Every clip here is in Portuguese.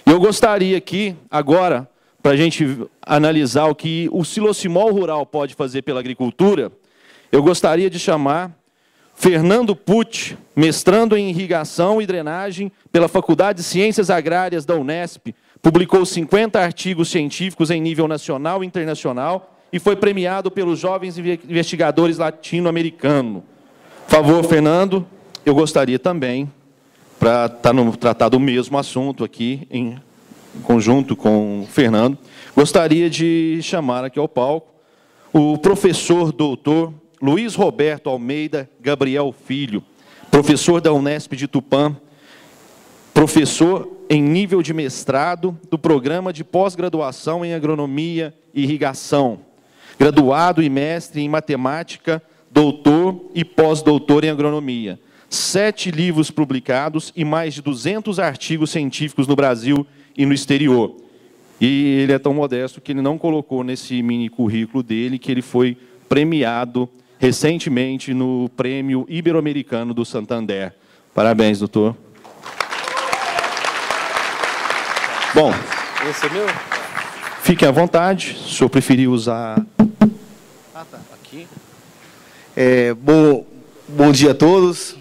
Eu gostaria aqui, agora, para a gente analisar o que o Silocimol Rural pode fazer pela agricultura, eu gostaria de chamar Fernando Pucci, mestrando em irrigação e drenagem pela Faculdade de Ciências Agrárias da Unesp, publicou 50 artigos científicos em nível nacional e internacional e foi premiado pelos jovens investigadores latino-americanos. Por favor, Fernando, eu gostaria também, para tratar do mesmo assunto aqui, em conjunto com o Fernando, gostaria de chamar aqui ao palco o professor doutor Luiz Roberto Almeida Gabriel Filho, professor da Unesp de Tupã, professor em nível de mestrado do programa de pós-graduação em agronomia e irrigação, graduado e mestre em matemática, doutor e pós-doutor em agronomia, 7 livros publicados e mais de 200 artigos científicos no Brasil e no exterior. E ele é tão modesto que ele não colocou nesse mini currículo dele que ele foi premiado recentemente no Prêmio Ibero-Americano do Santander. Parabéns, doutor. Bom, esse é meu? Fique à vontade, se o senhor preferir usar... Ah, tá. Aqui. Bom dia a todos.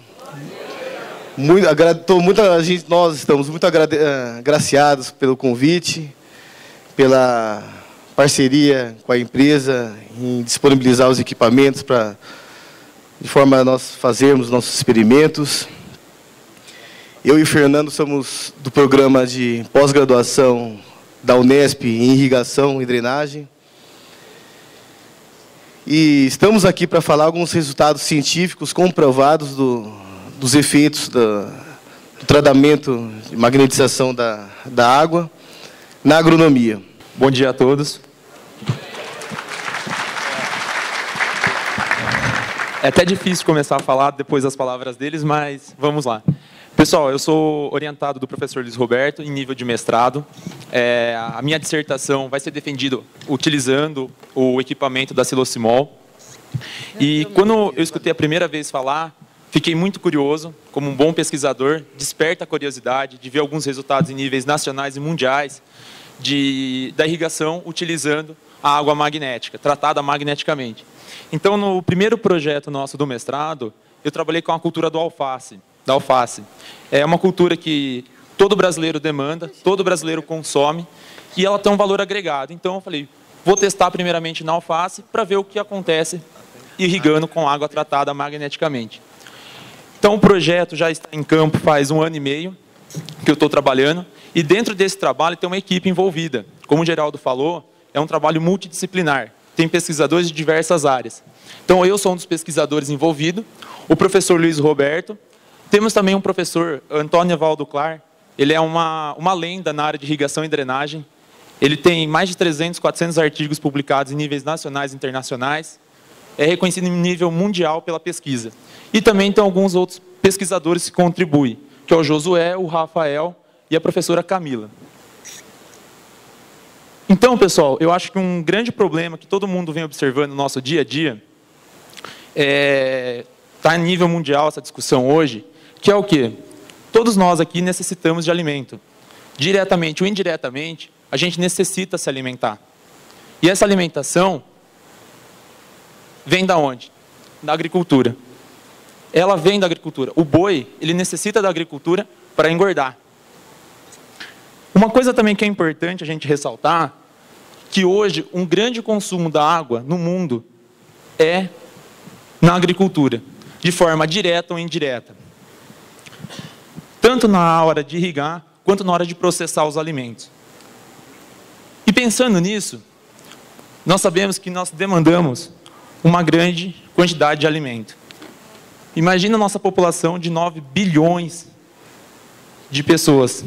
Nós estamos muito agraciados pelo convite, pela parceria com a empresa em disponibilizar os equipamentos de forma a nós fazermos nossos experimentos. Eu e o Fernando somos do programa de pós-graduação da Unesp em irrigação e drenagem. E estamos aqui para falar alguns resultados científicos comprovados dos efeitos do tratamento de magnetização da água na agronomia. Bom dia a todos. É até difícil começar a falar depois das palavras deles, mas vamos lá. Pessoal, eu sou orientado do professor Luiz Roberto, em nível de mestrado. A minha dissertação vai ser defendida utilizando o equipamento da Silocimol. E quando eu escutei a primeira vez falar, fiquei muito curioso, como um bom pesquisador, desperta a curiosidade de ver alguns resultados em níveis nacionais e mundiais da irrigação utilizando a água magnética, tratada magneticamente. Então, no primeiro projeto nosso do mestrado, eu trabalhei com a cultura da alface. É uma cultura que todo brasileiro demanda, todo brasileiro consome, e ela tem um valor agregado. Então, eu falei, vou testar primeiramente na alface para ver o que acontece irrigando com água tratada magneticamente. Então, o projeto já está em campo faz 1 ano e meio que eu estou trabalhando, e dentro desse trabalho tem uma equipe envolvida. Como o Geraldo falou, é um trabalho multidisciplinar. Tem pesquisadores de diversas áreas. Então, eu sou um dos pesquisadores envolvidos, o professor Luiz Roberto. Temos também um professor, Antônio Evaldo Clar. Ele é uma lenda na área de irrigação e drenagem. Ele tem mais de 300, 400 artigos publicados em níveis nacionais e internacionais. É reconhecido em nível mundial pela pesquisa. E também tem alguns outros pesquisadores que contribuem, que é o Josué, o Rafael e a professora Camila. Então, pessoal, eu acho que um grande problema que todo mundo vem observando no nosso dia a dia, está a nível mundial essa discussão hoje, que é o quê? Todos nós aqui necessitamos de alimento. Diretamente ou indiretamente, a gente necessita se alimentar. E essa alimentação vem da onde? Da agricultura. Ela vem da agricultura. O boi, ele necessita da agricultura para engordar. Uma coisa também que é importante a gente ressaltar, que hoje um grande consumo da água no mundo é na agricultura, de forma direta ou indireta. Tanto na hora de irrigar, quanto na hora de processar os alimentos. E pensando nisso, nós sabemos que nós demandamos uma grande quantidade de alimento. Imagina a nossa população de 9 bilhões de pessoas,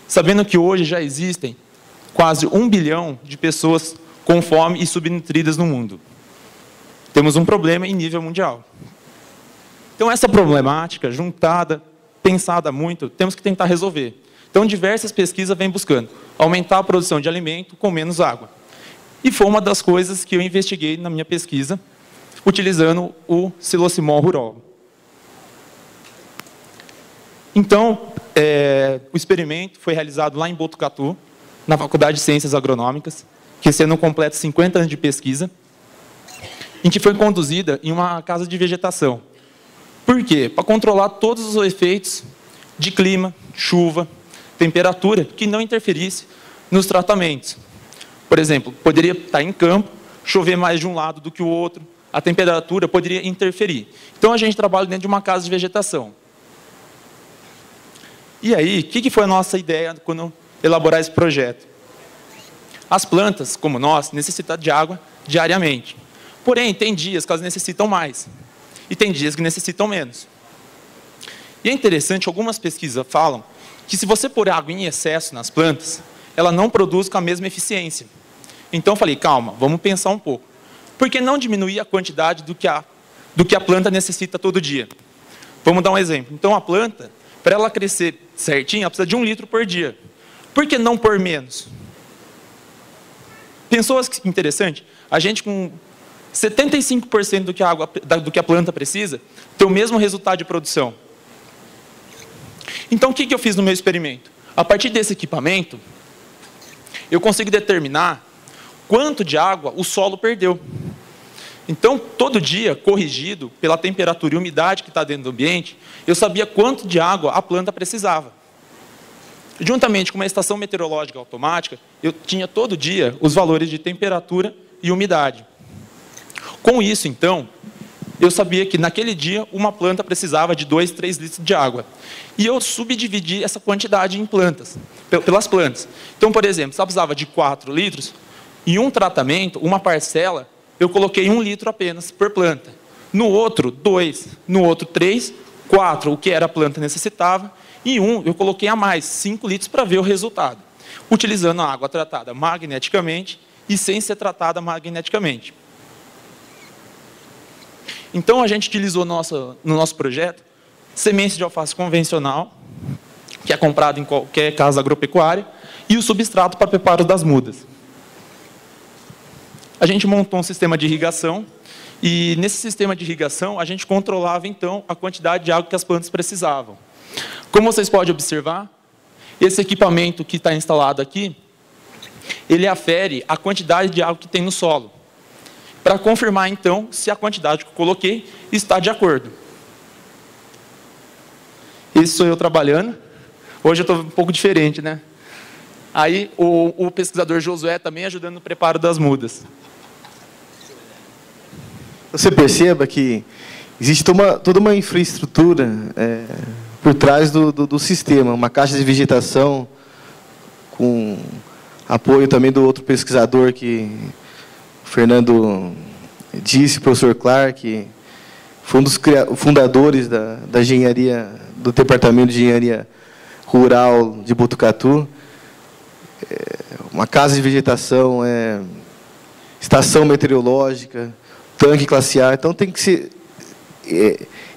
sabendo que hoje já existem quase 1 bilhão de pessoas com fome e subnutridas no mundo. Temos um problema em nível mundial. Então, essa problemática, juntada, pensada muito, temos que tentar resolver. Então, diversas pesquisas vêm buscando aumentar a produção de alimento com menos água. E foi uma das coisas que eu investiguei na minha pesquisa, utilizando o Silocimol Rural. Então, o experimento foi realizado lá em Botucatu, na Faculdade de Ciências Agronômicas, que esse ano completa 50 anos de pesquisa, em que foi conduzida em uma casa de vegetação. Por quê? Para controlar todos os efeitos de clima, chuva, temperatura, que não interferisse nos tratamentos. Por exemplo, poderia estar em campo, chover mais de um lado do que o outro, a temperatura poderia interferir. Então, a gente trabalha dentro de uma casa de vegetação. E aí, o que foi a nossa ideia quando elaborar esse projeto? As plantas, como nós, necessitam de água diariamente. Porém, tem dias que elas necessitam mais. E tem dias que necessitam menos. E é interessante, algumas pesquisas falam que se você pôr água em excesso nas plantas, ela não produz com a mesma eficiência. Então, eu falei, calma, vamos pensar um pouco. Por que não diminuir a quantidade do que a planta necessita todo dia? Vamos dar um exemplo. Então, a planta, para ela crescer certinho, ela precisa de 1 litro por dia. Por que não pôr menos? Pensou que interessante? A gente, com 75% do que a planta precisa, tem o mesmo resultado de produção. Então, o que eu fiz no meu experimento? A partir desse equipamento, eu consigo determinar quanto de água o solo perdeu. Então, todo dia, corrigido pela temperatura e umidade que está dentro do ambiente, eu sabia quanto de água a planta precisava. Juntamente com uma estação meteorológica automática, eu tinha todo dia os valores de temperatura e umidade. Com isso, então, eu sabia que naquele dia uma planta precisava de 2, 3 litros de água. E eu subdividi essa quantidade em plantas, pelas plantas. Então, por exemplo, se ela precisava de 4 litros, em um tratamento, uma parcela, eu coloquei 1 litro apenas por planta. No outro, 2. No outro, 3. 4, o que era a planta necessitava. E eu coloquei a mais, 5 litros, para ver o resultado. Utilizando a água tratada magneticamente e sem ser tratada magneticamente. Então, a gente utilizou no nosso projeto sementes de alface convencional, que é comprado em qualquer casa agropecuária, e o substrato para preparo das mudas. A gente montou um sistema de irrigação, e nesse sistema de irrigação, a gente controlava, então, a quantidade de água que as plantas precisavam. Como vocês podem observar, esse equipamento que está instalado aqui, ele afere a quantidade de água que tem no solo, para confirmar, então, se a quantidade que eu coloquei está de acordo. Esse sou eu trabalhando. Hoje eu estou um pouco diferente, né? Aí, o pesquisador Josué também ajudando no preparo das mudas. Você perceba que existe toda uma infraestrutura por trás do sistema, uma caixa de vegetação, com apoio também do outro pesquisador que o Fernando disse, o professor Clark, foi um dos fundadores da engenharia, do Departamento de Engenharia Rural de Botucatu. Uma casa de vegetação, estação meteorológica, tanque classe A. Então, tem que ser...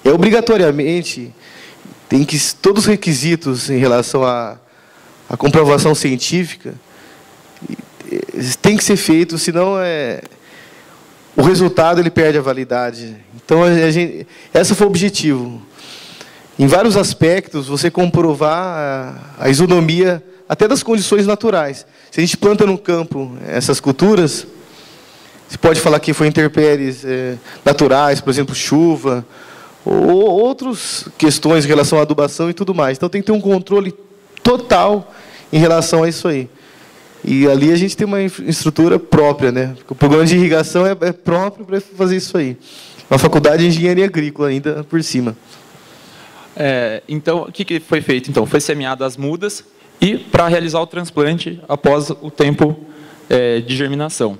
obrigatoriamente, tem que todos os requisitos em relação à comprovação científica tem que ser feito, senão o resultado ele perde a validade. Então, esse foi o objetivo. Em vários aspectos, você comprovar a isonomia até das condições naturais. Se a gente planta no campo essas culturas, você pode falar que foi intempéries naturais, por exemplo, chuva, ou outras questões em relação à adubação e tudo mais. Então, tem que ter um controle total em relação a isso aí. E ali a gente tem uma estrutura própria, né? O programa de irrigação é próprio para fazer isso aí. Uma faculdade de engenharia agrícola ainda por cima. Então, o que foi feito? Então, foi semeado as mudas e para realizar o transplante após o tempo de germinação.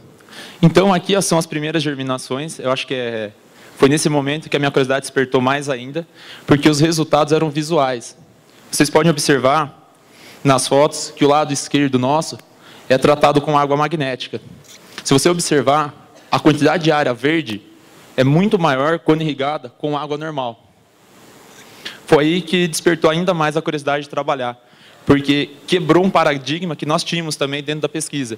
Então, aqui são as primeiras germinações. Eu acho que foi nesse momento que a minha curiosidade despertou mais ainda, porque os resultados eram visuais. Vocês podem observar nas fotos que o lado esquerdo nosso é tratado com água magnética. Se você observar, a quantidade de área verde é muito maior quando irrigada com água normal. Foi aí que despertou ainda mais a curiosidade de trabalhar, porque quebrou um paradigma que nós tínhamos também dentro da pesquisa.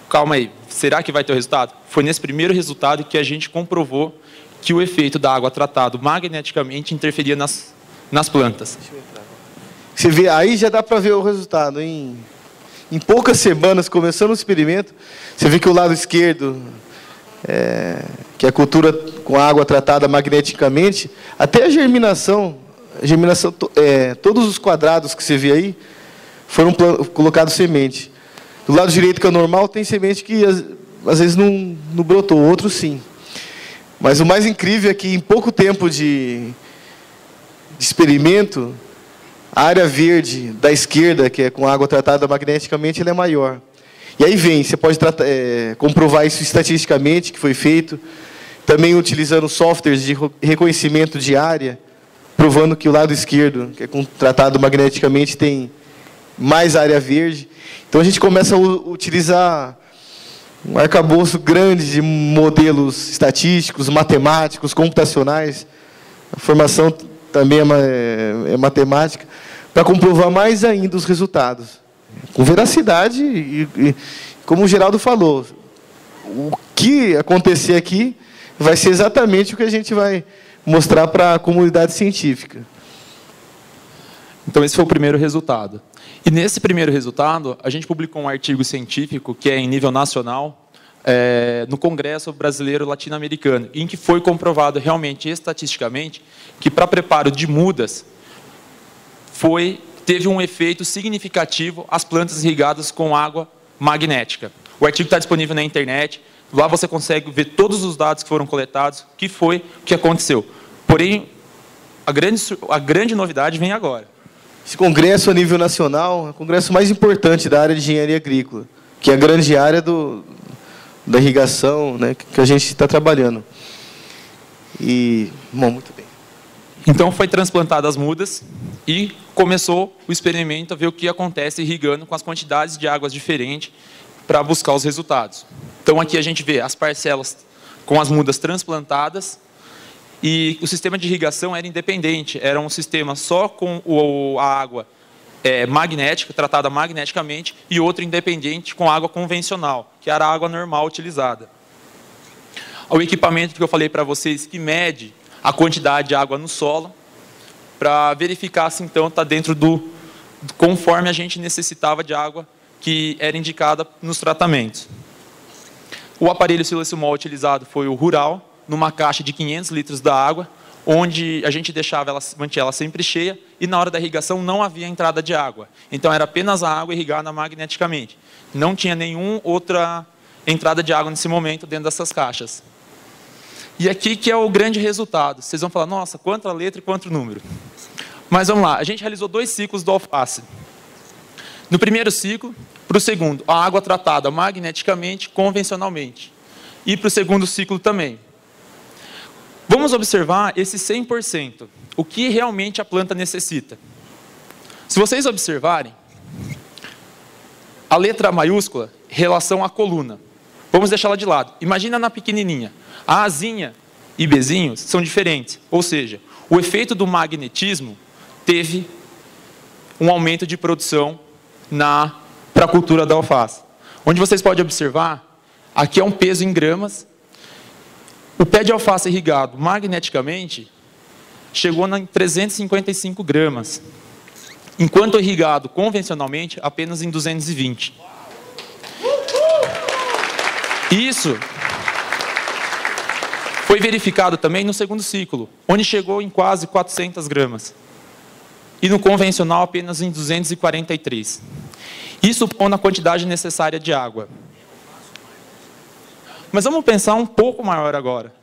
Calma aí, será que vai ter o resultado? Foi nesse primeiro resultado que a gente comprovou que o efeito da água tratada magneticamente interferia nas plantas. Você vê, aí já dá para ver o resultado. Em poucas semanas, começando o experimento, você vê que o lado esquerdo, que é a cultura com água tratada magneticamente, até a germinação, todos os quadrados que você vê aí, foram colocados semente. Do lado direito, que é o normal, tem semente que às vezes não brotou, outros sim. Mas o mais incrível é que em pouco tempo de experimento, a área verde da esquerda, que é com água tratada magneticamente, ela é maior. E aí você pode comprovar isso estatisticamente, que foi feito, também utilizando softwares de reconhecimento de área, provando que o lado esquerdo, que é tratado magneticamente, tem mais área verde. Então a gente começa a utilizar um arcabouço grande de modelos estatísticos, matemáticos, computacionais. A formação também é matemática, para comprovar mais ainda os resultados. Com veracidade e como o Geraldo falou, o que acontecer aqui vai ser exatamente o que a gente vai mostrar para a comunidade científica. Então, esse foi o primeiro resultado. E nesse primeiro resultado, a gente publicou um artigo científico, que é em nível nacional, no Congresso Brasileiro Latino-Americano, em que foi comprovado realmente, estatisticamente, que para preparo de mudas, teve um efeito significativo as plantas irrigadas com água magnética. O artigo está disponível na internet, lá você consegue ver todos os dados que foram coletados, o que aconteceu. Porém, a grande novidade vem agora. Esse congresso a nível nacional é o congresso mais importante da área de engenharia agrícola, que é a grande área da irrigação, né, que a gente está trabalhando. Bom, muito bem. Então, foi transplantadas as mudas e começou o experimento a ver o que acontece irrigando com as quantidades de águas diferentes para buscar os resultados. Então, aqui a gente vê as parcelas com as mudas transplantadas e o sistema de irrigação era independente, era um sistema só com a água magnética, tratada magneticamente, e outro independente com água convencional, que era a água normal utilizada. O equipamento que eu falei para vocês, que mede a quantidade de água no solo, para verificar se então está dentro conforme a gente necessitava de água que era indicada nos tratamentos. O aparelho silocimol utilizado foi o Rural, numa caixa de 500 litros da água, onde a gente mantinha ela sempre cheia, e na hora da irrigação não havia entrada de água. Então era apenas a água irrigada magneticamente. Não tinha nenhuma outra entrada de água nesse momento dentro dessas caixas. E aqui que é o grande resultado. Vocês vão falar, nossa, quanta letra e quanto número. Mas vamos lá, a gente realizou 2 ciclos do alface. No primeiro ciclo, para o segundo, a água tratada magneticamente, convencionalmente. E para o segundo ciclo também. Vamos observar esse 100%, o que realmente a planta necessita. Se vocês observarem, a letra maiúscula, relação à coluna. Vamos deixá-la de lado. Imagina na pequenininha. A Azinha e Bzinhos são diferentes. Ou seja, o efeito do magnetismo teve um aumento de produção para a cultura da alface. Onde vocês podem observar, aqui é um peso em gramas. O pé de alface irrigado magneticamente chegou em 355 gramas, enquanto irrigado convencionalmente apenas em 220. Isso foi verificado também no segundo ciclo, onde chegou em quase 400 gramas. E no convencional apenas em 243. Isso pondo a quantidade necessária de água. Mas vamos pensar um pouco maior agora.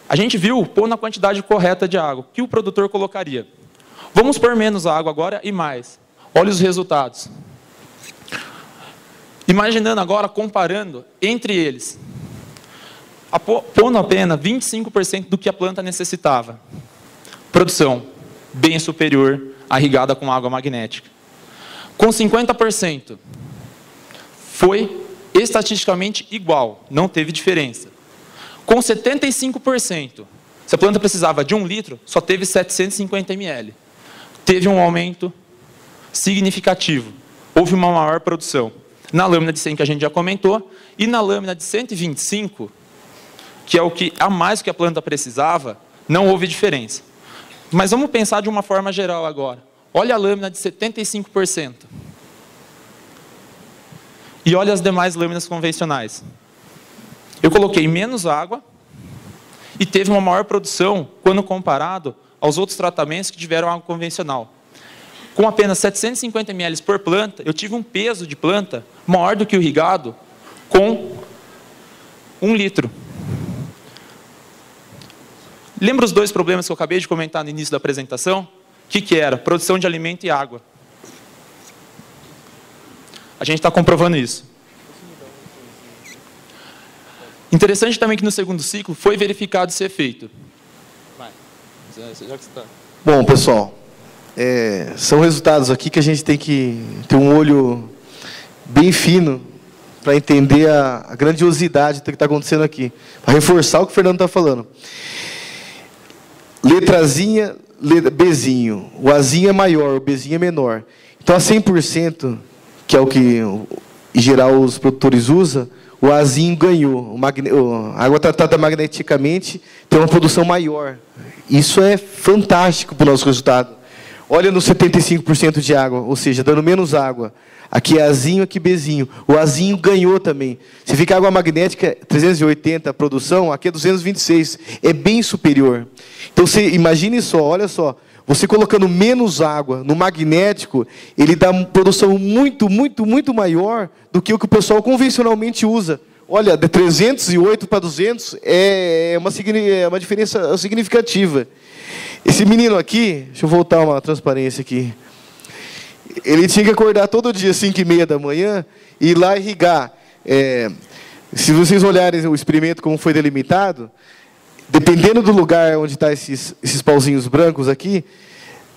A gente viu pondo a quantidade correta de água, que o produtor colocaria. Vamos pôr menos água agora e mais. Olha os resultados. Imaginando agora, comparando entre eles. Pondo apenas 25% do que a planta necessitava. Produção bem superior à irrigada com água magnética. Com 50%, foi estatisticamente igual, não teve diferença. Com 75%, se a planta precisava de 1 litro, só teve 750 ml. Teve um aumento significativo, houve uma maior produção. Na lâmina de 100 que a gente já comentou, e na lâmina de 125, que é o que a mais que a planta precisava, não houve diferença. Mas vamos pensar de uma forma geral agora. olha a lâmina de 75%. E olha as demais lâminas convencionais. Eu coloquei menos água e teve uma maior produção quando comparado aos outros tratamentos que tiveram água convencional. Com apenas 750 ml por planta, eu tive um peso de planta maior do que o irrigado com 1 litro. Lembra os dois problemas que eu acabei de comentar no início da apresentação? O que era? Produção de alimento e água. A gente está comprovando isso. Interessante também que no segundo ciclo foi verificado esse efeito. Bom, pessoal, são resultados aqui que a gente tem que ter um olho bem fino para entender a grandiosidade do que está acontecendo aqui. Para reforçar o que o Fernando está falando. Letrazinha, Bzinho. O Azinho é maior, o Bzinho é menor. Então, a 100%, que é o que, em geral, os produtores usam, o Azinho ganhou. A água tratada magneticamente tem uma produção maior. Isso é fantástico para o nosso resultado. Olha no 75% de água, ou seja, dando menos água. Aqui é Azinho, aqui Bzinho. O Azinho ganhou também. Se fica água magnética, 380 a produção, aqui é 226. É bem superior. Então, você imagine só, olha só. Você colocando menos água no magnético, ele dá uma produção muito, muito, muito maior do que o pessoal convencionalmente usa. Olha, de 308 para 200 é uma diferença significativa. Esse menino aqui, deixa eu voltar uma transparência aqui. Ele tinha que acordar todo dia, 5h30 da manhã, e ir lá irrigar. Se vocês olharem o experimento como foi delimitado, dependendo do lugar onde estão esses pauzinhos brancos aqui,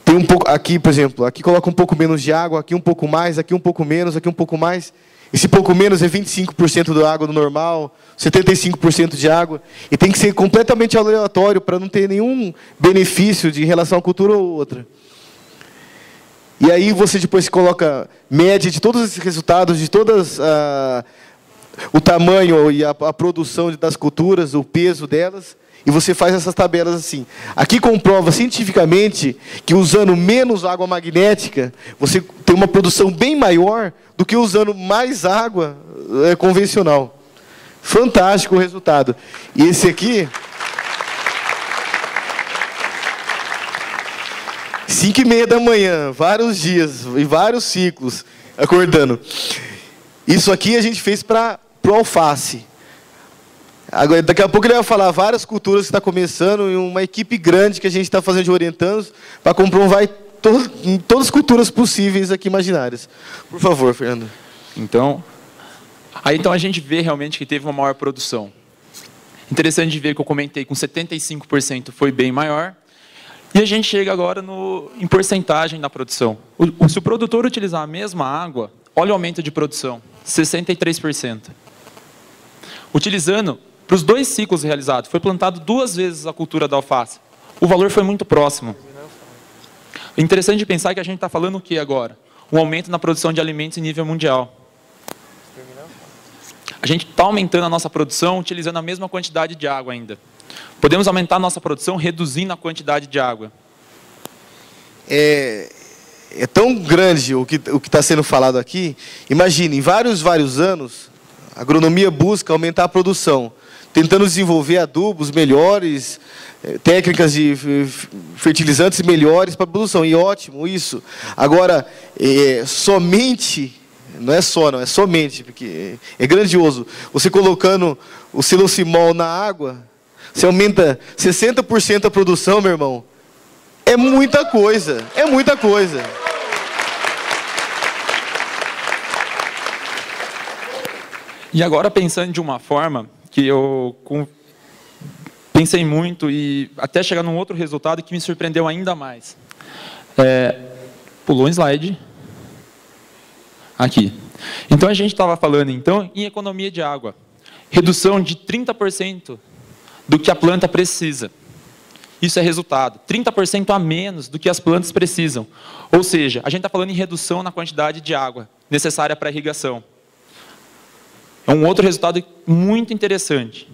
tem um pouco, aqui, por exemplo, aqui coloca um pouco menos de água, aqui um pouco mais, aqui um pouco menos, aqui um pouco mais. Esse pouco menos é 25% da água do normal, 75% de água. E tem que ser completamente aleatório para não ter nenhum benefício de relação a cultura ou outra. E aí você depois coloca média de todos esses resultados, de todas o tamanho e a produção das culturas, o peso delas, e você faz essas tabelas assim. Aqui comprova cientificamente que usando menos água magnética, você tem uma produção bem maior do que usando mais água convencional. Fantástico o resultado. E esse aqui... 5h30 da manhã, vários dias e vários ciclos, acordando. Isso aqui a gente fez para o alface. Agora, daqui a pouco ele vai falar várias culturas que está começando e uma equipe grande que a gente está fazendo de orientandos para comprovar todas as culturas possíveis aqui imaginárias. Por favor, Fernando. Então a gente vê realmente que teve uma maior produção. Interessante de ver que eu comentei com 75% foi bem maior. E a gente chega agora em porcentagem da produção. Se o produtor utilizar a mesma água, olha o aumento de produção, 63%. Utilizando, para os 2 ciclos realizados, foi plantado 2 vezes a cultura da alface. O valor foi muito próximo. Interessante de pensar que a gente está falando o que agora? Um aumento na produção de alimentos em nível mundial. A gente está aumentando a nossa produção utilizando a mesma quantidade de água ainda. Podemos aumentar a nossa produção reduzindo a quantidade de água. É tão grande o que está sendo falado aqui. Imagine, em vários anos, a agronomia busca aumentar a produção, tentando desenvolver adubos melhores, técnicas de fertilizantes melhores para a produção. E ótimo isso. Agora, somente... Não é só, não, é somente, porque é grandioso. Você colocando o silocimol na água, você aumenta 60% a produção, meu irmão. É muita coisa, é muita coisa. E agora, pensando de uma forma que eu pensei muito e até chegar num outro resultado que me surpreendeu ainda mais. Pulou um slide. Aqui. Então, a gente estava falando, então, em economia de água. Redução de 30% do que a planta precisa. Isso é resultado. 30% a menos do que as plantas precisam. Ou seja, a gente está falando em redução na quantidade de água necessária para a irrigação. É um outro resultado muito interessante.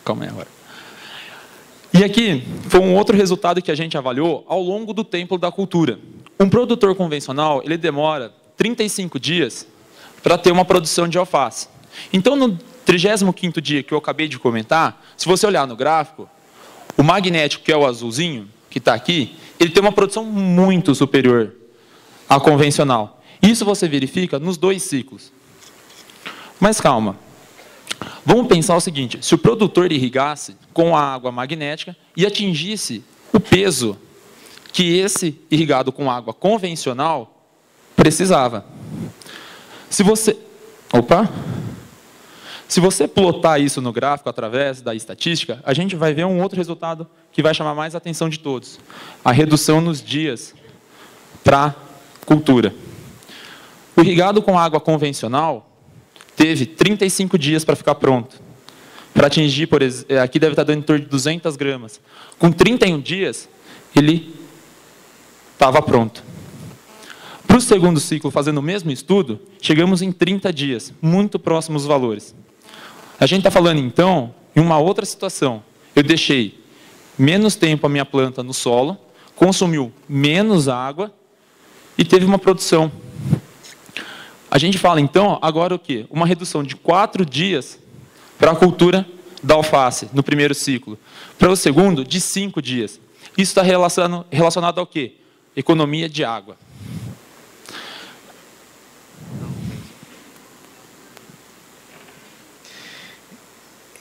Calma aí agora. E aqui foi um outro resultado que a gente avaliou ao longo do tempo da cultura. Um produtor convencional, ele demora 35 dias para ter uma produção de alface. Então, no 35º dia que eu acabei de comentar, se você olhar no gráfico, o magnético, que é o azulzinho, que está aqui, ele tem uma produção muito superior à convencional. Isso você verifica nos 2 ciclos. Mas calma. Vamos pensar o seguinte, se o produtor irrigasse com a água magnética e atingisse o peso que esse irrigado com água convencional precisava. Se você plotar isso no gráfico através da estatística, a gente vai ver um outro resultado que vai chamar mais a atenção de todos. A redução nos dias para cultura. O irrigado com água convencional teve 35 dias para ficar pronto. Para atingir, por exemplo, aqui deve estar dando em torno de 200 gramas. Com 31 dias, ele estava pronto. Para o segundo ciclo, fazendo o mesmo estudo, chegamos em 30 dias, muito próximos dos valores. A gente está falando, então, em uma outra situação. Eu deixei menos tempo a minha planta no solo, consumiu menos água e teve uma produção. A gente fala, então, agora o quê? Uma redução de 4 dias para a cultura da alface, no primeiro ciclo. Para o segundo, de 5 dias. Isso está relacionado ao quê? Economia de água.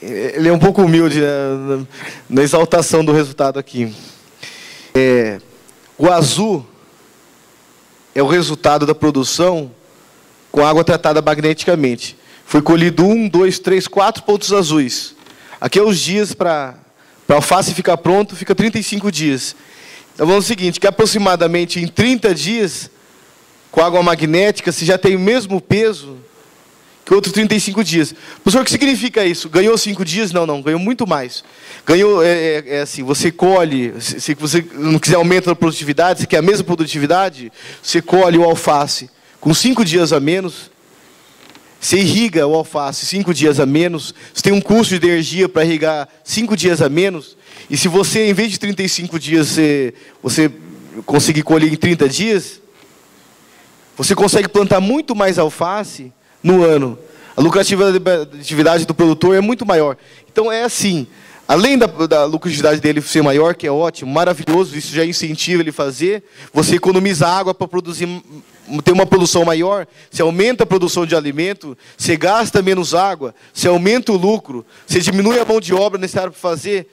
Ele é um pouco humilde, né, na exaltação do resultado aqui. O azul é o resultado da produção com água tratada magneticamente. Foi colhido 1, 2, 3, 4 pontos azuis. Aqui é os dias para a alface ficar pronto, fica 35 dias. Então vamos ao seguinte, que aproximadamente em 30 dias, com água magnética, você já tem o mesmo peso que outros 35 dias. Professor, o que significa isso? Ganhou 5 dias? Não, não, ganhou muito mais. Ganhou, assim, você colhe, se você não quiser aumento da produtividade, você quer a mesma produtividade, você colhe o alface com 5 dias a menos, você irriga o alface 5 dias a menos, você tem um custo de energia para irrigar 5 dias a menos, e se você, em vez de 35 dias, você conseguir colher em 30 dias, você consegue plantar muito mais alface no ano. A lucratividade do produtor é muito maior. Então, é assim, além da lucratividade dele ser maior, que é ótimo, maravilhoso, isso já incentiva ele a fazer, você economiza água para produzir, ter uma produção maior, você aumenta a produção de alimento, você gasta menos água, você aumenta o lucro, você diminui a mão de obra necessária para fazer,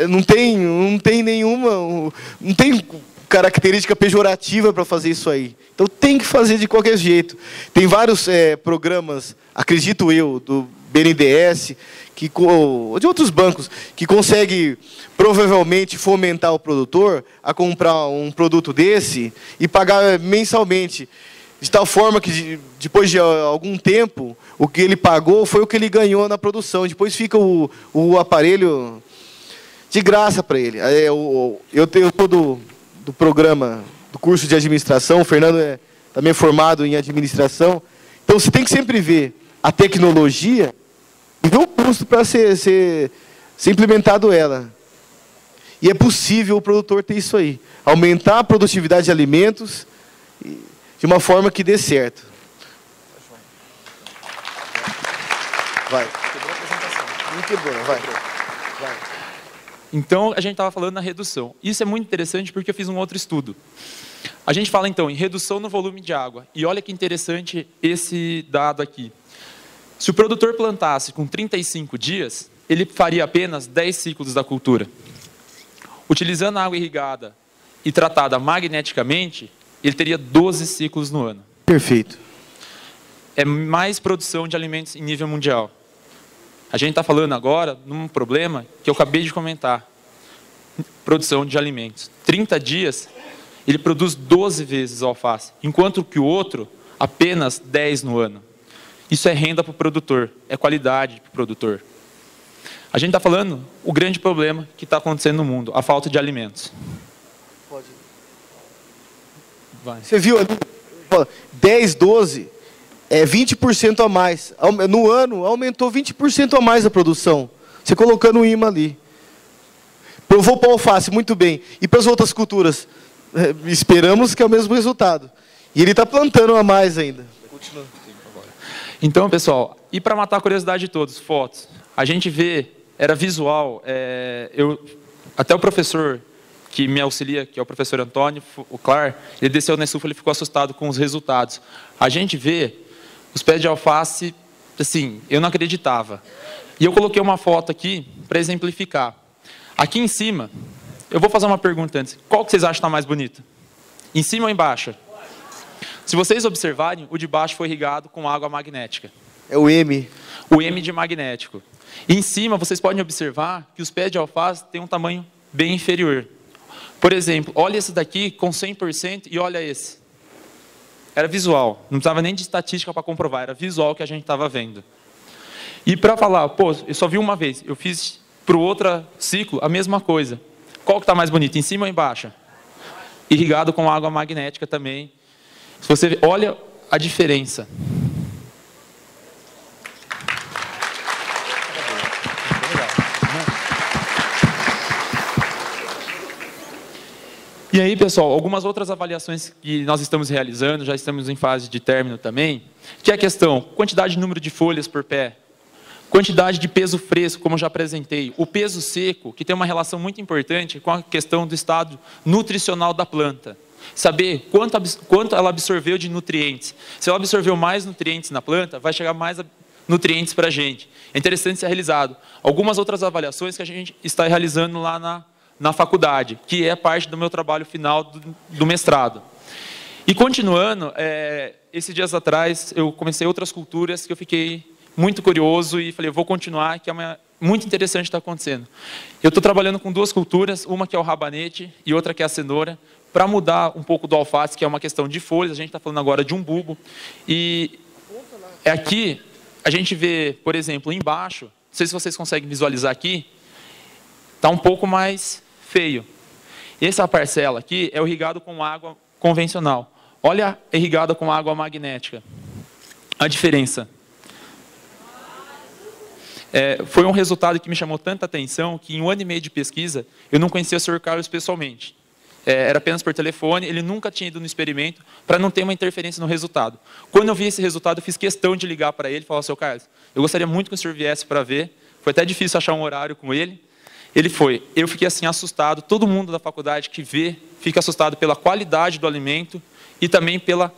não tem nenhuma, não tem característica pejorativa para fazer isso aí. Então tem que fazer de qualquer jeito. Tem vários programas, acredito eu, do BNDES, de outros bancos, que consegue provavelmente fomentar o produtor a comprar um produto desse e pagar mensalmente. De tal forma que, depois de algum tempo, o que ele pagou foi o que ele ganhou na produção. Depois fica o aparelho de graça para ele. Eu sou do programa, do curso de administração, o Fernando é também formado em administração. Então, você tem que sempre ver a tecnologia e ver o custo para ser implementado ela. E é possível o produtor ter isso aí. Aumentar a produtividade de alimentos de uma forma que dê certo. Vai. Quebrou a apresentação. Não quebrou, vai. Então, a gente estava falando na redução. Isso é muito interessante porque eu fiz um outro estudo. A gente fala, então, em redução no volume de água. E olha que interessante esse dado aqui. Se o produtor plantasse com 35 dias, ele faria apenas 10 ciclos da cultura. Utilizando a água irrigada e tratada magneticamente, ele teria 12 ciclos no ano. Perfeito. É mais produção de alimentos em nível mundial. A gente está falando agora num problema que eu acabei de comentar. Produção de alimentos. 30 dias, ele produz 12 vezes a alface, enquanto que o outro, apenas 10 no ano. Isso é renda para o produtor, é qualidade para o produtor. A gente está falando o grande problema que está acontecendo no mundo, a falta de alimentos. Pode. Vai. Você viu ali, 10, 12, é 20% a mais. No ano, aumentou 20% a mais a produção. Você colocando o imã ali. Provou para a alface, muito bem. E para as outras culturas? Esperamos que é o mesmo resultado. E ele está plantando a mais ainda. Continua. Então, pessoal, e para matar a curiosidade de todos, fotos. A gente vê, era visual, até o professor que me auxilia, que é o professor Antônio, o Clar, ele desceu na estufa, ele ficou assustado com os resultados. A gente vê os pés de alface, assim, eu não acreditava. E eu coloquei uma foto aqui para exemplificar. Aqui em cima, eu vou fazer uma pergunta antes. Qual que vocês acham que está mais bonito? Em cima ou embaixo? Se vocês observarem, o de baixo foi irrigado com água magnética. É o M. O M de magnético. E em cima, vocês podem observar que os pés de alface têm um tamanho bem inferior. Por exemplo, olha esse daqui com 100% e olha esse. Era visual, não precisava nem de estatística para comprovar, era visual que a gente estava vendo. E para falar, pô, eu só vi uma vez, eu fiz para o outro ciclo a mesma coisa. Qual que está mais bonito, em cima ou embaixo? Irrigado com água magnética também. Se você olha a diferença. E aí, pessoal, algumas outras avaliações que nós estamos realizando, já estamos em fase de término também, que é a questão, quantidade de número de folhas por pé, quantidade de peso fresco, como eu já apresentei, o peso seco, que tem uma relação muito importante com a questão do estado nutricional da planta. Saber quanto ela absorveu de nutrientes. Se ela absorveu mais nutrientes na planta, vai chegar mais nutrientes para a gente. É interessante ser realizado. Algumas outras avaliações que a gente está realizando lá na faculdade, que é parte do meu trabalho final do mestrado. E continuando, esses dias atrás, eu comecei outras culturas que eu fiquei muito curioso e falei, eu vou continuar, que é muito interessante está acontecendo. Eu estou trabalhando com duas culturas, uma que é o rabanete e outra que é a cenoura, para mudar um pouco do alface, que é uma questão de folhas, a gente está falando agora de um bulbo. E aqui, a gente vê, por exemplo, embaixo, não sei se vocês conseguem visualizar aqui, está um pouco mais feio. Essa parcela aqui é o irrigado com água convencional. Olha a irrigada com água magnética. A diferença. Foi um resultado que me chamou tanta atenção que em 1 ano e meio de pesquisa, eu não conhecia o Sr. Carlos pessoalmente. Era apenas por telefone, ele nunca tinha ido no experimento para não ter uma interferência no resultado. Quando eu vi esse resultado, eu fiz questão de ligar para ele e falar, Sr. Carlos, eu gostaria muito que o senhor viesse para ver. Foi até difícil achar um horário com ele. Ele foi. Eu fiquei assim assustado, todo mundo da faculdade que vê, fica assustado pela qualidade do alimento e também pelo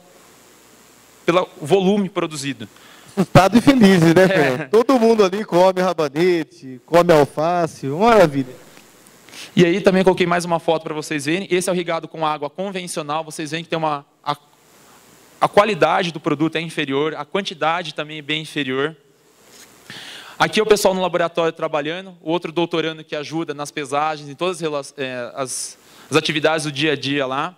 volume produzido. Assustado e feliz, né, Fernando? Todo mundo ali come rabanete, come alface, uma maravilha. E aí também coloquei mais uma foto para vocês verem. Esse é o irrigado com água convencional. Vocês veem que tem a qualidade do produto é inferior, a quantidade também é bem inferior. Aqui é o pessoal no laboratório trabalhando, o outro doutorando que ajuda nas pesagens, em todas as atividades do dia a dia lá.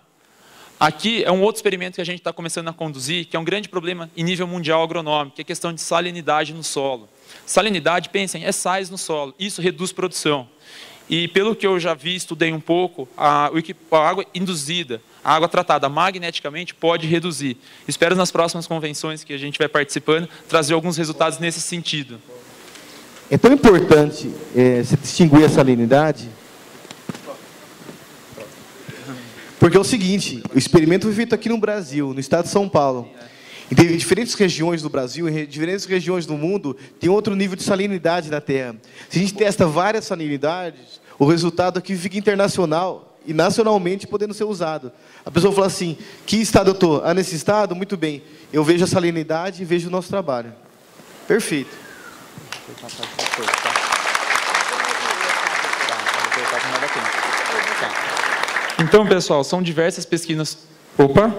Aqui é um outro experimento que a gente está começando a conduzir, que é um grande problema em nível mundial agronômico, que é a questão de salinidade no solo. Salinidade, pensem, é sais no solo, isso reduz produção. E pelo que eu já vi, estudei um pouco, a água induzida, a água tratada magneticamente pode reduzir. Espero nas próximas convenções que a gente vai participando, trazer alguns resultados nesse sentido. É tão importante se distinguir a salinidade, porque é o seguinte, o experimento foi feito aqui no Brasil, no estado de São Paulo. E em diferentes regiões do Brasil, em diferentes regiões do mundo, tem outro nível de salinidade na Terra. Se a gente testa várias salinidades, o resultado aqui fica internacional e nacionalmente podendo ser usado. A pessoa fala assim, que estado eu estou? Ah, nesse estado? Muito bem. Eu vejo a salinidade e vejo o nosso trabalho. Perfeito. Então, pessoal, são diversas pesquisas... Opa!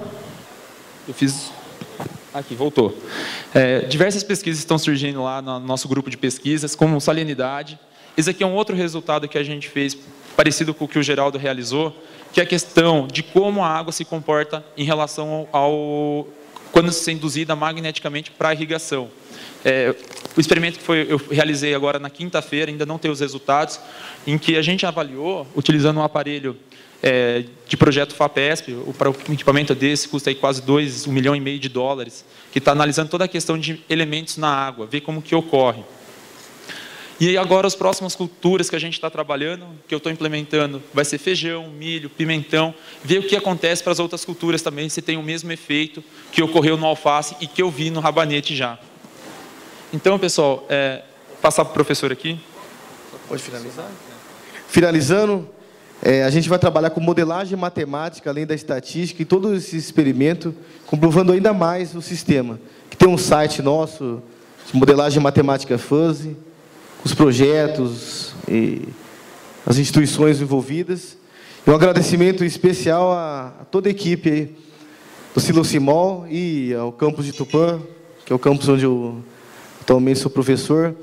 Eu fiz... Aqui, voltou. Diversas pesquisas estão surgindo lá no nosso grupo de pesquisas, como salinidade. Esse aqui é um outro resultado que a gente fez, parecido com o que o Geraldo realizou, que é a questão de como a água se comporta em relação quando se é induzida magneticamente para a irrigação. O experimento que eu realizei agora na quinta-feira, ainda não tem os resultados, em que a gente avaliou, utilizando um aparelho de projeto FAPESP, para um equipamento desse custa aí quase $1,5 milhão de dólares, que está analisando toda a questão de elementos na água, ver como que ocorre. E agora as próximas culturas que a gente está trabalhando, que eu estou implementando, vai ser feijão, milho, pimentão, ver o que acontece para as outras culturas também, se tem o mesmo efeito que ocorreu no alface e que eu vi no rabanete já. Então, pessoal, passar para o professor aqui. Pode finalizar? Finalizando, a gente vai trabalhar com modelagem matemática, além da estatística, e todo esse experimento, comprovando ainda mais o sistema. Que tem um site nosso, de modelagem matemática fuzzy, os projetos e as instituições envolvidas. E um agradecimento especial a toda a equipe aí do Silocimol e ao campus de Tupã, que é o campus onde eu atualmente sou professor,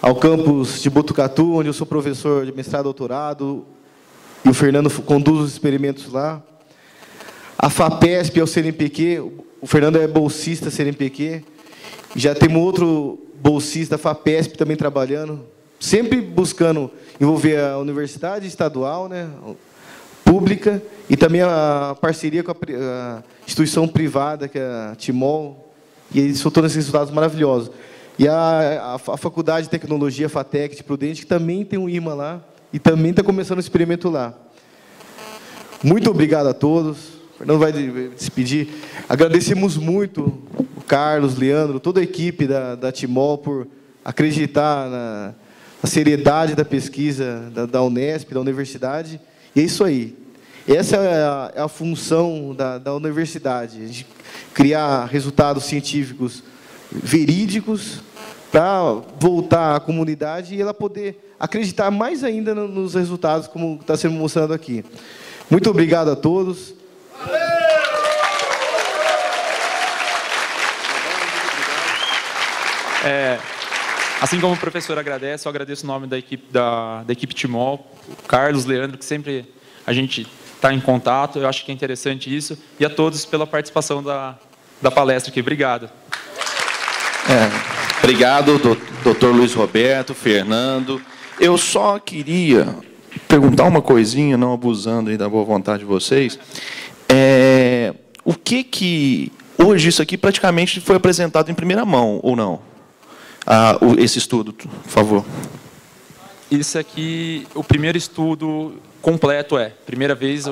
ao campus de Botucatu, onde eu sou professor de mestrado e doutorado, e o Fernando conduz os experimentos lá. A FAPESP e ao CNPq, o Fernando é bolsista CNPq, já temos outro bolsista da FAPESP também trabalhando, sempre buscando envolver a universidade estadual, né, pública, e também a parceria com a instituição privada, que é a Timol, e eles soltando esses resultados maravilhosos. E a Faculdade de Tecnologia, FATEC de Prudente, que também tem um imã lá, e também está começando o experimento lá. Muito obrigado a todos. O Fernando vai despedir. Agradecemos muito o Carlos, Leandro, toda a equipe da Timol por acreditar na seriedade da pesquisa da Unesp, da universidade. E é isso aí. Essa é a função da universidade. A gente criar resultados científicos verídicos para voltar à comunidade e ela poder acreditar mais ainda nos resultados, como está sendo mostrado aqui. Muito obrigado a todos. Assim como o professor agradece, eu agradeço o nome da equipe Timol, o Carlos, Leandro, que sempre a gente está em contato, eu acho que é interessante isso, e a todos pela participação da palestra aqui. Obrigado. Obrigado, doutor Luiz Roberto, Fernando. Eu só queria perguntar uma coisinha, não abusando aí da boa vontade de vocês. O que hoje isso aqui praticamente foi apresentado em primeira mão, ou não? Esse estudo, por favor. Isso aqui, o primeiro estudo completo primeira vez,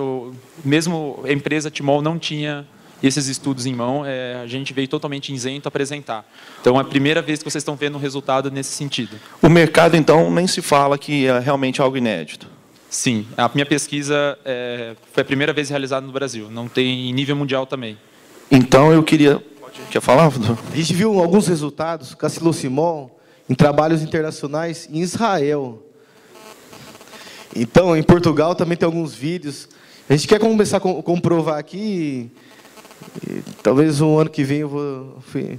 mesmo a empresa Timol não tinha esses estudos em mão, a gente veio totalmente isento a apresentar. Então, é a primeira vez que vocês estão vendo um resultado nesse sentido. O mercado, então, nem se fala que é realmente algo inédito? Sim, a minha pesquisa foi a primeira vez realizada no Brasil, não tem em nível mundial também. Então, eu queria... Quer falar? A gente viu alguns resultados com a Silocimol em trabalhos internacionais em Israel. Então, em Portugal também tem alguns vídeos. A gente quer começar a comprovar aqui, e talvez um ano que vem eu fui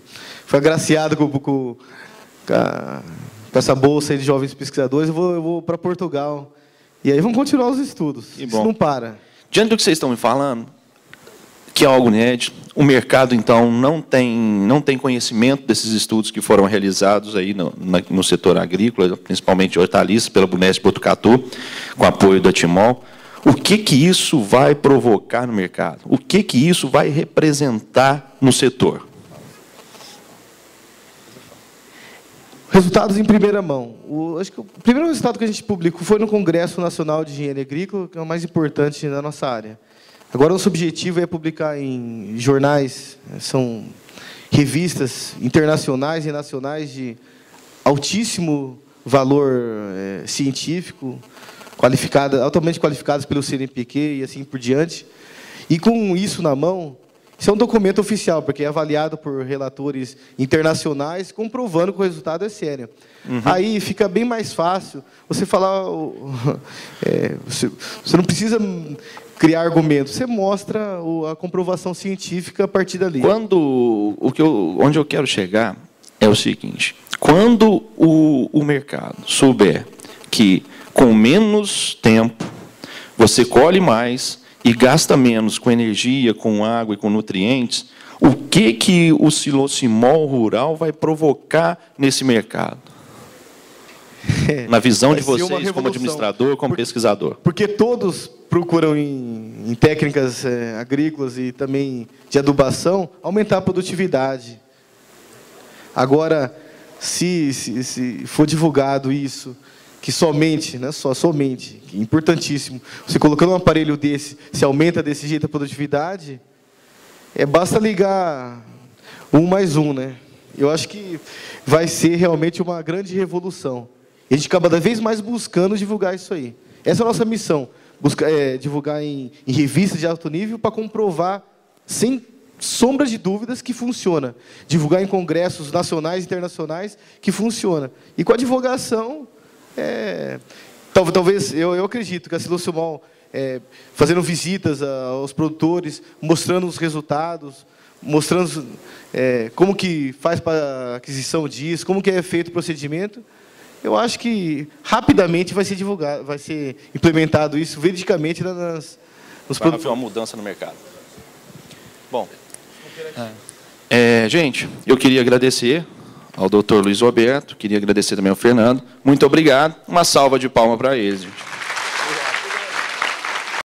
agraciado com essa bolsa aí de jovens pesquisadores, eu vou para Portugal. E aí vamos continuar os estudos. Isso não para. Diante do que vocês estão me falando, que é algo inédito, o mercado, então, não tem conhecimento desses estudos que foram realizados aí no setor agrícola, principalmente hortaliças, pela Bunesp Botucatu, com apoio da Timol. O que isso vai provocar no mercado? O que isso vai representar no setor? Resultados em primeira mão. Acho que o primeiro resultado que a gente publicou foi no Congresso Nacional de Engenharia Agrícola, que é o mais importante da nossa área. Agora, nosso objetivo é publicar em jornais, são revistas internacionais e nacionais de altíssimo valor científico, altamente qualificadas pelo CNPq e assim por diante. E com isso na mão, isso é um documento oficial, porque é avaliado por relatores internacionais, comprovando que o resultado é sério. Uhum. Aí fica bem mais fácil você falar... você não precisa criar argumentos, você mostra a comprovação científica a partir dali. Onde eu quero chegar é o seguinte: quando o mercado souber que com menos tempo você colhe mais e gasta menos com energia, com água e com nutrientes, o que o Silocimol rural vai provocar nesse mercado? Na visão de vocês, como administrador, como pesquisador. Porque todos procuram em técnicas agrícolas e também de adubação aumentar a produtividade. Agora, se for divulgado isso, que somente, não é só, somente, que é importantíssimo, você colocando um aparelho desse, se aumenta desse jeito a produtividade, basta ligar 1 mais 1, né? Eu acho que vai ser realmente uma grande revolução. E a gente cada vez mais buscando divulgar isso aí. Essa é a nossa missão, divulgar em revistas de alto nível para comprovar, sem sombra de dúvidas, que funciona. Divulgar em congressos nacionais e internacionais que funciona. E com a divulgação, talvez, eu acredito que a Silocimol, fazendo visitas aos produtores, mostrando os resultados, mostrando como que faz para a aquisição disso, como que é feito o procedimento, eu acho que rapidamente vai ser divulgado, vai ser implementado isso veridicamente nos produtos. Vai haver uma mudança no mercado. Bom, gente, eu queria agradecer ao Dr. Luiz Roberto, queria agradecer também ao Fernando. Muito obrigado. Uma salva de palmas para eles, gente.